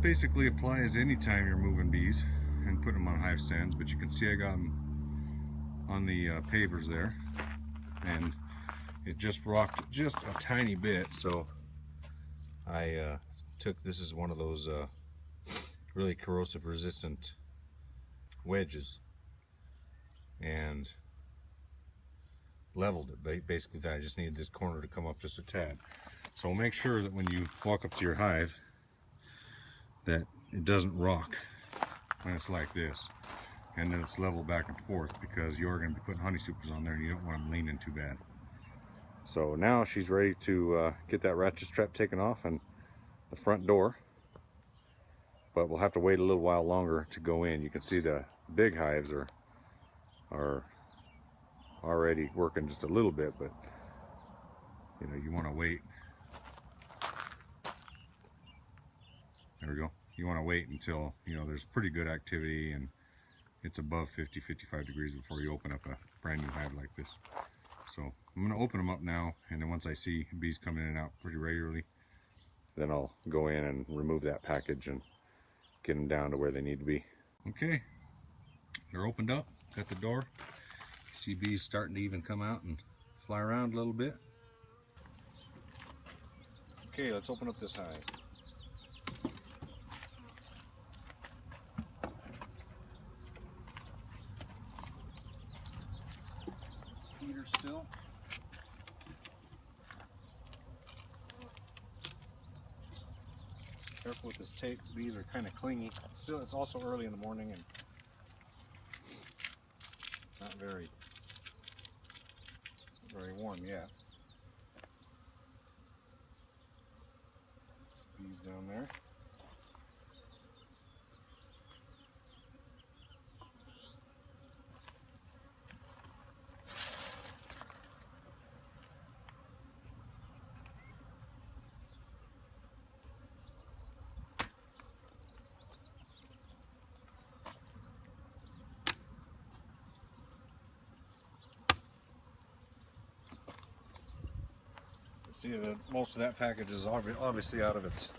basically applies anytime you're moving bees and putting them on hive stands, but you can see I got them on the pavers there, and it just rocked just a tiny bit, so I took, this is one of those really corrosive resistant wedges, and leveled it. Basically that I just needed this corner to come up just a tad. So make sure that when you walk up to your hive that it doesn't rock when it's like this, and then it's level back and forth, because you're going to be putting honey supers on there and you don't want them leaning too bad. So now she's ready to get that ratchet strap taken off and the front door, but we'll have to wait a little while longer to go in. You can see the big hives are already working just a little bit, but you know, you want to wait. There we go. You want to wait until, you know, there's pretty good activity and it's above 50-55 degrees before you open up a brand new hive like this. So I'm going to open them up now, and then once I see bees coming in and out pretty regularly, then I'll go in and remove that package and get them down to where they need to be. Okay, they're opened up, got the door. See bees starting to even come out and fly around a little bit. Okay, let's open up this hive. Feeder still. Careful with this tape, bees are kind of clingy. Still, it's also early in the morning and not very warm yet. Some bees down there. See that most of that package is obviously out of its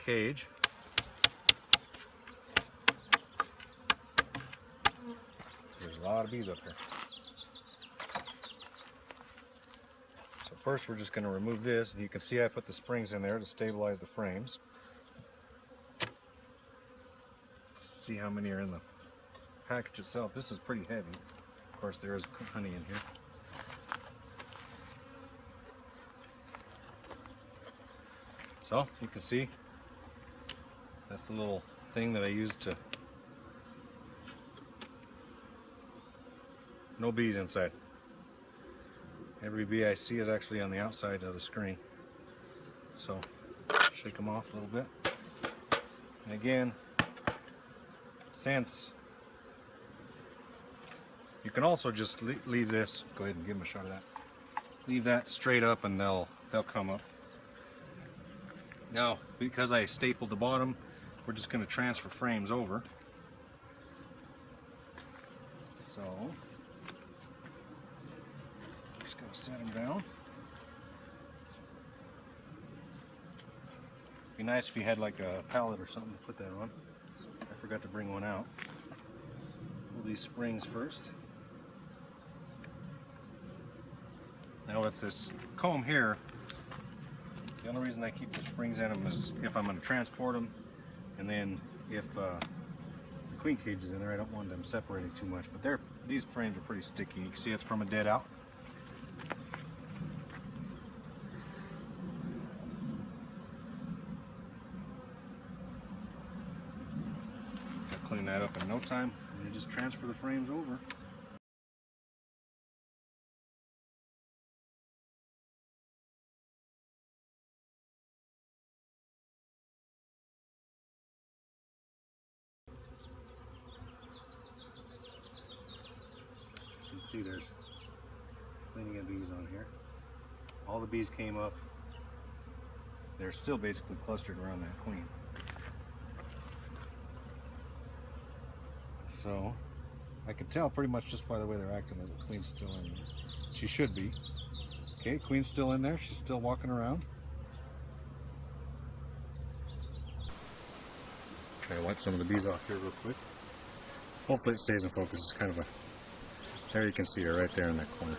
cage. There's a lot of bees up here. So first we're just going to remove this, and you can see I put the springs in there to stabilize the frames. See how many are in the package itself. This is pretty heavy. Of course there is honey in here. So you can see that's the little thing that I used to, no bees inside. Every bee I see is actually on the outside of the screen. So shake them off a little bit. And again, since you can also just leave this, go ahead and give them a shot of that. Leave that straight up and they'll come up. Now, because I stapled the bottom, we're just going to transfer frames over. So, just going to set them down. Be nice if you had like a pallet or something to put that on. I forgot to bring one out. Pull these springs first. Now with this comb here, the only reason I keep the springs in them is if I'm going to transport them, and then if the queen cage is in there, I don't want them separating too much. But these frames are pretty sticky. You can see it's from a dead out. I'll clean that up in no time, and you just transfer the frames over. See, there's plenty of bees on here. All the bees came up. They're still basically clustered around that queen. So I can tell pretty much just by the way they're acting that the queen's still in there. She should be. Okay, queen's still in there. She's still walking around. Try to wipe some of the bees off here real quick. Hopefully it stays in focus. It's kind of a, there you can see her right there in that corner.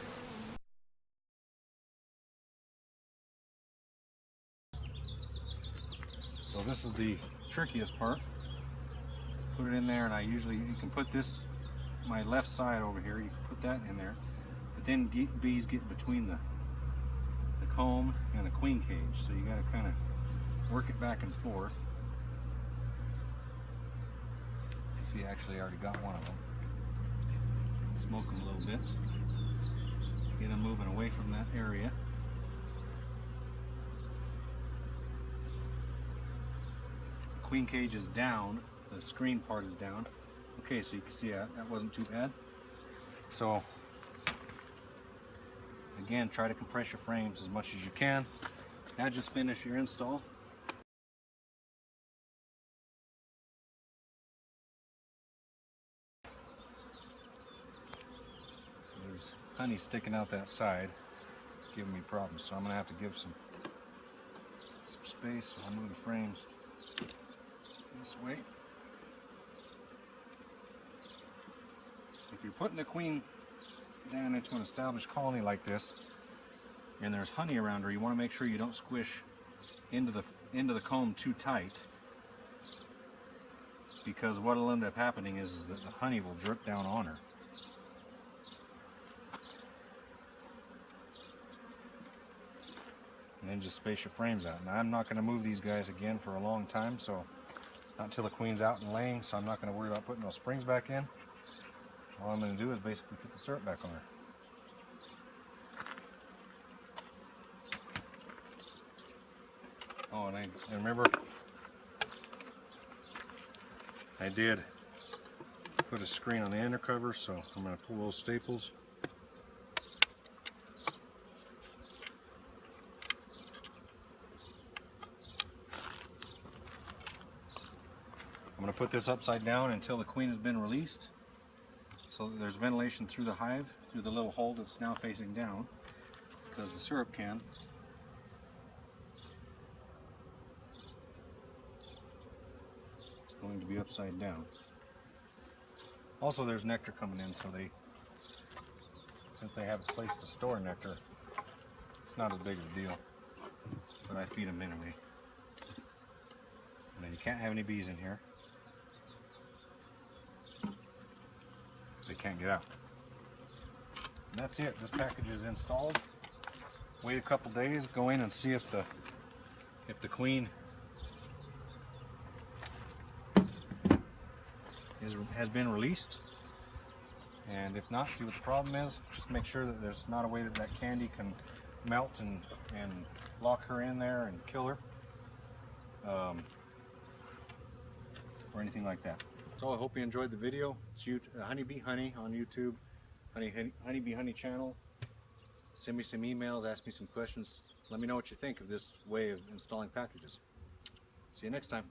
So this is the trickiest part. Put it in there, and you can put this, my left side over here, you can put that in there, but then bees get between the comb and the queen cage, so you got to kind of work it back and forth. You see, actually I already got one of them. Smoke them a little bit, get them moving away from that area. The queen cage is down, the screen part is down. Okay, so you can see that wasn't too bad. So again, try to compress your frames as much as you can. Now just finish your install. So there's honey sticking out that side, giving me problems. So I'm going to have to give some space. So I'll move the frames this way. If you're putting the queen down into an established colony like this, and there's honey around her, you want to make sure you don't squish into the comb too tight, because what will end up happening is that the honey will drip down on her. And then just space your frames out. Now I'm not going to move these guys again for a long time, so not until the queen's out and laying, so I'm not going to worry about putting those springs back in. All I'm going to do is basically put the syrup back on her. Oh, and remember, I did put a screen on the inner cover, so I'm going to pull those staples. I'm going to put this upside down until the queen has been released, so that there's ventilation through the hive, through the little hole that's now facing down, because the syrup can. It's going to be upside down. Also, there's nectar coming in, so since they have a place to store nectar, it's not as big of a deal, but I feed them anyway. And then you can't have any bees in here, so they can't get out. And that's it. This package is installed. Wait a couple days, go in and see if the queen has been released, and if not, see what the problem is. Just make sure that there's not a way that candy can melt and lock her in there and kill her, or anything like that. So I hope you enjoyed the video. It's Honeybee Honey on YouTube, Honeybee Honey channel. Send me some emails, ask me some questions. Let me know what you think of this way of installing packages. See you next time.